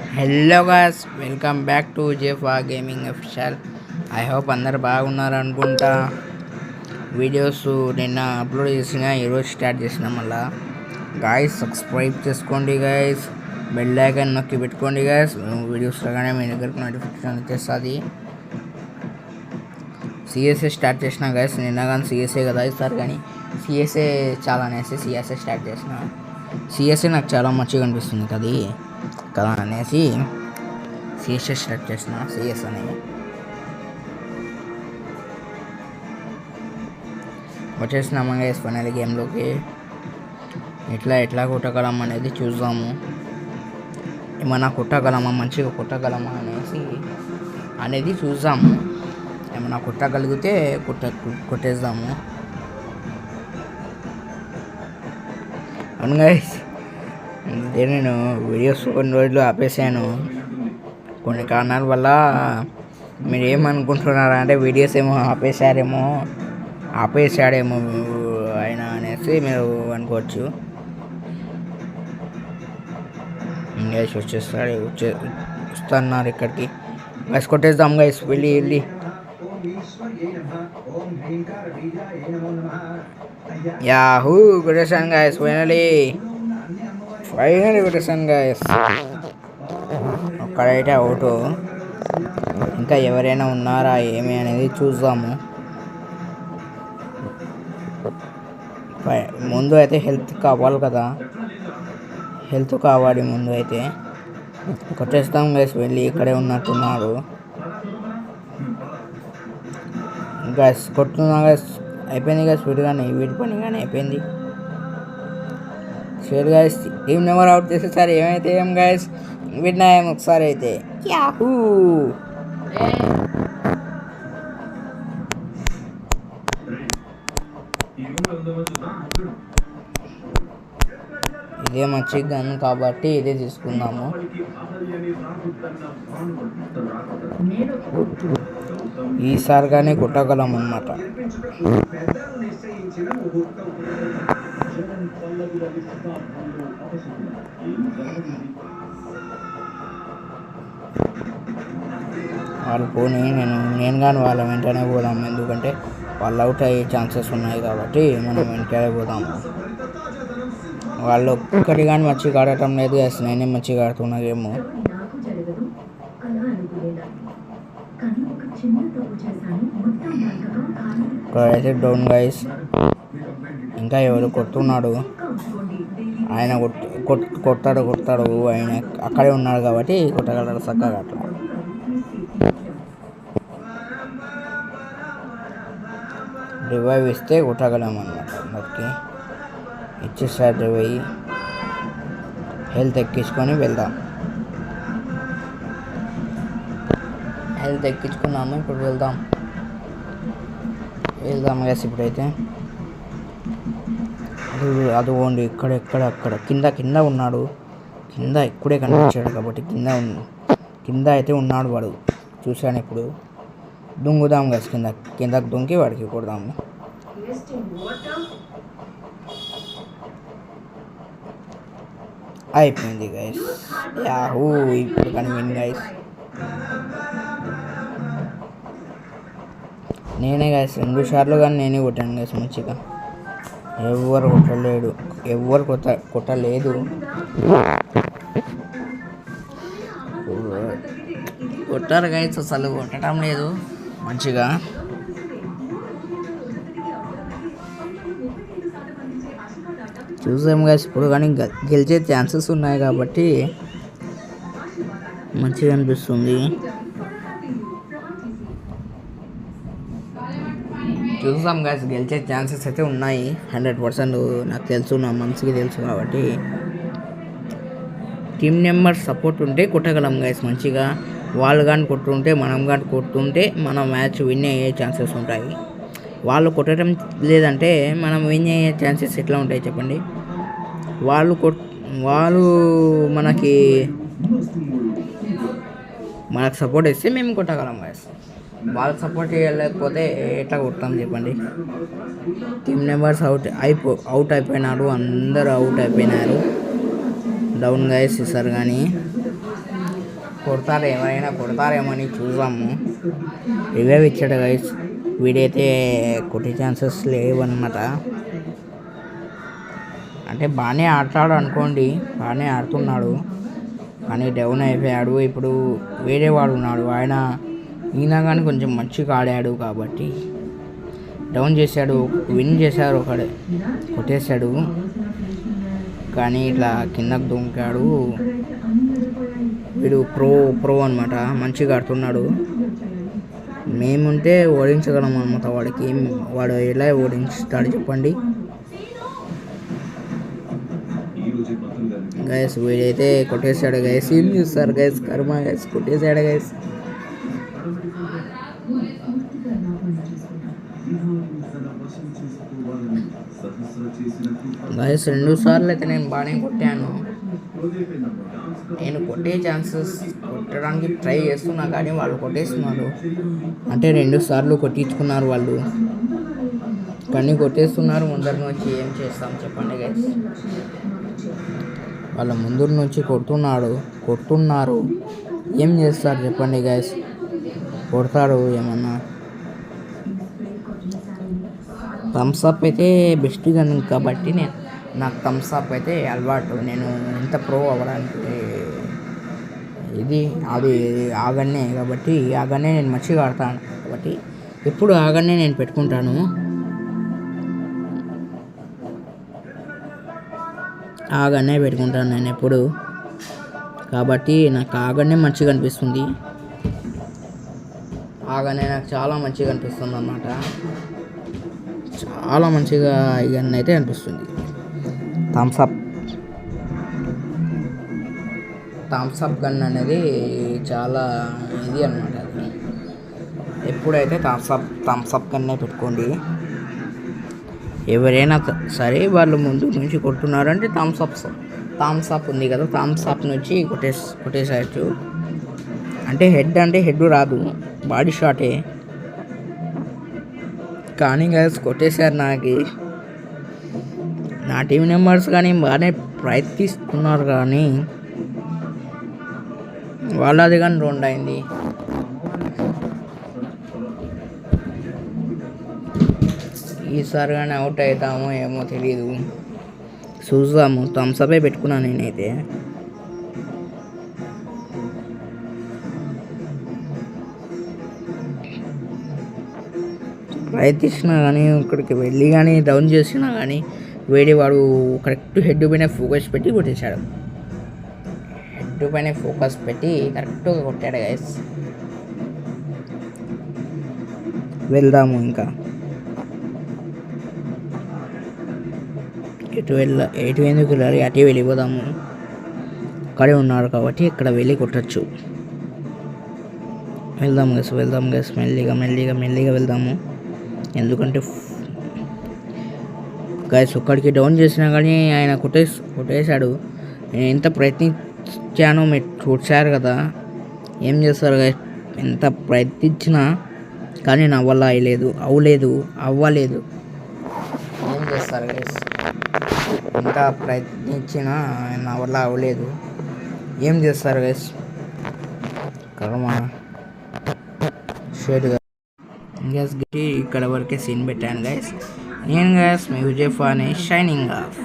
Hello guys, welcome back to Jefa gaming official. I hope అందరు బాగున్నారు అనుకుంటా. Videos నిన్న అప్లోడ్ చేసిన, ఈరోజు స్టార్ట్ చేసిన. మళ్ళా గాయస్ సబ్స్క్రైబ్ చేసుకోండి గాయస్, బెల్ ఐకాన్ నొక్కి పెట్టుకోండి గాయస్. వీడియోస్ రాగానే మీ దగ్గరకు నోటిఫికేషన్ వచ్చేస్తుంది. సిఎస్ఏ స్టార్ట్ చేసిన గాయస్. నిన్న కానీ సిఎస్ఏ కదా ఇస్తారు, కానీ సిఎస్ఏ చాలా అనేసి సిఎస్ఏ స్టార్ట్ చేసిన. సిఎస్ఏ నాకు చాలా మంచిగా అనిపిస్తుంది కదా అనేసి సిఎస్ఏ స్టార్ట్ చేసిన. సిఎస్ అనేది వచ్చేసినామా గైస్ ఫైనల్ గేమ్లోకి. ఎట్లా కొట్టగలం అనేది చూద్దాము. ఏమన్నా కొట్టగలమా, మంచిగా కొట్టగలమా అనేది చూద్దాము. ఏమన్నా కొట్టగలిగితే కొట్టేద్దాము. అవును గైస్, అంటే నేను వీడియోస్ కొన్ని రోజులు ఆపేసాను. కొన్ని కారణాల వల్ల. మీరు ఏమనుకుంటున్నారా అంటే వీడియోస్ ఏమో ఆపేసాడేమో ఆయన అనేసి మీరు అనుకోవచ్చు. గైస్ వస్తున్నారు ఇక్కడికి. గైస్ కొట్టేద్దాం గైస్, వెళ్ళి యాహూ కొట్టేసాను గైస్. ఫైనలీ కొట్టేసాను గైస్. ఒక్కడైతే అవుట్. ఇంకా ఎవరైనా ఉన్నారా ఏమి అనేది చూద్దాము. ముందు అయితే హెల్త్ కావాలి కదా, హెల్త్ కావాలి ముందు అయితే. కొట్టేస్తాం గైస్, వెళ్ళి ఇక్కడే ఉన్నట్టున్నారు గైస్. కొట్టున్నా గైస్, అయిపోయింది గైస్. వీడి పని కానీ అయిపోయింది. Share guys, team number out చేసేసారి. ఏమైతే ఏం గైస్, విన్నాయం ఒకసారి అయితే. యాహూ, ఇదే మంచి గన్ కాబట్టి ఇదే తీసుకుందాము. ఈసారి కానీ కొట్టగలం అన్నమాట. వాళ్ళు పోనీ నేను కానీ వాళ్ళ వెంటనే పోదాము. ఎందుకంటే వాళ్ళు అవుట్ అయ్యే ఛాన్సెస్ ఉన్నాయి కాబట్టి మనం వెంటనే పోదాము. వాళ్ళు ఒక్కటి కానీ మంచిగా ఆడటం లేదు గైస్, నేనే మంచిగా ఆడుతున్నా గేమ్. ఇక్కడైతే డౌన్ గైస్. ఇంకా ఎవరు కొడుతున్నాడు, ఆయన కొడతాడు. ఆయన అక్కడే ఉన్నాడు కాబట్టి కొట్టగలడు చక్కగా. అట్లా రివైవ్ ఇస్తే కొట్టగలం అన్నమాట. అందరికి ఇచ్చేసారి రివైవ్. హెల్త్ ఎక్కించుకొని వెళ్దాం. హెల్త్ ఎక్కించుకున్నాము, ఇప్పుడు వెళ్దాం గైస్. ఇప్పుడైతే అది ఓండి అక్కడ కింద ఉన్నాడు. కింద ఇప్పుడే కనిపించాడు కాబట్టి కింద అయితే ఉన్నాడు వాడు. చూశాను ఇప్పుడు. దుంగుదాం గైస్, కిందకు దుంకి వాడికి కొడదాము. అయిపోయింది గైస్. యాహూ, ఇప్పుడు కానీ విన్ గైస్. నేనే గైస్ 2 సార్లు కానీ నేనే కొట్టాను గైస్ మంచిగా. ఎవ్వరు కొట్టలేదు. కొట్టారు గైస్, అసలు కొట్టడం లేదు మంచిగా. చూసాం గైస్, ఇప్పుడు కానీ గెలిచే ఛాన్సెస్ ఉన్నాయి కాబట్టి మంచిగా అనిపిస్తుంది. చూసాం గైస్, గెలిచే ఛాన్సెస్ అయితే ఉన్నాయి 100%. నాకు తెలుసు, నా మనసుకి తెలుసు కాబట్టి. టీం నెంబర్ సపోర్ట్ ఉంటే కొట్టగలం గైస్ మంచిగా. వాళ్ళు కానీ కొట్టుంటే మనం మ్యాచ్ విన్ అయ్యే ఛాన్సెస్ ఉంటాయి. వాళ్ళు కొట్టడం లేదంటే మనం విన్ అయ్యే ఛాన్సెస్ ఎట్లా ఉంటాయి చెప్పండి. వాళ్ళు మనకు సపోర్ట్ ఇస్తే మేము కొట్టగలం గైస్. వాళ్ళు సపోర్ట్ చేయలేకపోతే ఎట్లా కొడతాం చెప్పండి. టీమ్ మెంబర్స్ అవుట్ అయిపోయినారు. అందరూ అవుట్ అయిపోయినారు. డౌన్ గైస్ ఇస్తారు కానీ ఎవరైనా కొడతారేమో అని చూసాము. రివైవ్ ఇచ్చాడు గైస్. వీడైతే కొట్టే ఛాన్సెస్ లేవన్నమాట. అంటే బాగానే ఆడతాడు అనుకోండి, బాగానే ఆడుతున్నాడు, కానీ డౌన్ అయిపోయాడు. ఇప్పుడు వేరే వాడు ఉన్నాడు, ఈయన కానీ కొంచెం మంచిగా ఆడాడు కాబట్టి డౌన్ చేశాడు. విన్ చేశారు, ఒకడే కొట్టేశాడు, కానీ ఇట్లా కిందకు దొంకాడు. వీడు ప్రో అనమాట, మంచిగా ఆడుతున్నాడు. మేముంటే ఓడించగలం అనమాట. వాడు ఎలా ఓడించుతాడు చెప్పండి గైస్. వీడైతే కొట్టేశాడు గైస్. ఏం చూస్తారు గైస్, కర్మ గైస్, కొట్టేశాడు గైస్. గైస్ 2 సార్లు అయితే నేను బాగానే కొట్టాను. నేను కొట్టే ఛాన్సెస్ కొట్టడానికి ట్రై చేస్తున్నా, కానీ వాళ్ళు కొట్టేస్తున్నారు. అంటే 2 సార్లు కొట్టించుకున్నారు వాళ్ళు, కానీ కొట్టేస్తున్నారు ముందర నుంచి. ఏం చేస్తాం చెప్పండి గైస్. వాళ్ళ ముందర నుంచి కొడుతున్నారు. ఏం చేస్తారు చెప్పండి గైస్. కొడతారు ఏమన్నా. థమ్స్ అప్ అయితే బెస్ట్ గన్ కాబట్టి నాకు థమ్స్ అప్ అయితే అలవాటు. నేను ఎంత ప్రో అవ్వడానికి అది ఆగన్నే కాబట్టి, ఆగన్నే నేను మంచిగా ఆడతాను కాబట్టి ఎప్పుడు ఆగన్నే నేను పెట్టుకుంటాను. ఆగన్నే పెట్టుకుంటాను నేను ఎప్పుడు, కాబట్టి నాకు ఆగన్నే మంచిగా అనిపిస్తుంది. ఆగన్నే నాకు చాలా మంచిగా అనిపిస్తుంది అన్నమాట. చాలా మంచిగా గన్ అయితే అనిపిస్తుంది. థమ్స్ అప్ గన్ అనేది చాలా ఇది అన్నమాట. అది ఎప్పుడైతే థమ్స్ అప్ గన్నే పెట్టుకోండి. ఎవరైనా సరే వాళ్ళు ముందు నుంచి కొడుతున్నారంటే థమ్స్ అప్ ఉంది కదా, థమ్స్ అప్ నుంచి కొట్టేసేయచ్చు. అంటే హెడ్ రాదు, బాడీ షాటే. కానీ గైస్ కొట్టేశారు. నా టీం మెంబర్స్ కానీ బాగానే ప్రయత్నిస్తున్నారు, కానీ వాళ్ళది కానీ 2 అయింది. ఈసారి కానీ అవుట్ అవుతామో ఏమో తెలీదు, చూద్దాము. థమ్స్ అప్ పెట్టుకున్నాను నేనైతే. ప్రయత్నించినా కానీ, ఇక్కడికి వెళ్ళి కానీ డౌన్ చేసినా కానీ వాడు కరెక్ట్ హెడ్ పైన ఫోకస్ పెట్టి కొట్టేశాడు. హెడ్ పైన ఫోకస్ పెట్టి కరెక్ట్గా కొట్టాడు గైస్. వెళ్దాము ఇంకా. ఎటు ఎందుకు వెళ్ళాలి, అటే వెళ్ళిపోదాము. అక్కడే ఉన్నారు కాబట్టి ఇక్కడ వెళ్ళి కొట్టచ్చు. వెళ్దాం గైస్, మెల్లిగా వెళ్దాము. ఎందుకంటే గైస్ ఒక్కడికి డౌన్ చేసినా కానీ ఆయన కొట్టేశాడు. నేను ఎంత ప్రయత్నించానో మీరు చూశారు కదా. ఏం చేస్తారు గైస్, ఎంత ప్రయత్నించినా కానీ నా వల్ల అవ్వలేదు. ఏం చేస్తారు గైస్, ఎంత ప్రయత్నించినా నా వల్ల అవ్వలేదు. ఏం చేస్తారు గైస్, కర్మ షేడ్గా. ఇక్కడ వరకే సీన్ పెట్టాను గైస్. నేను గైస్ మీ విజయ్ ఫాని షైనింగ్ ఆఫ్.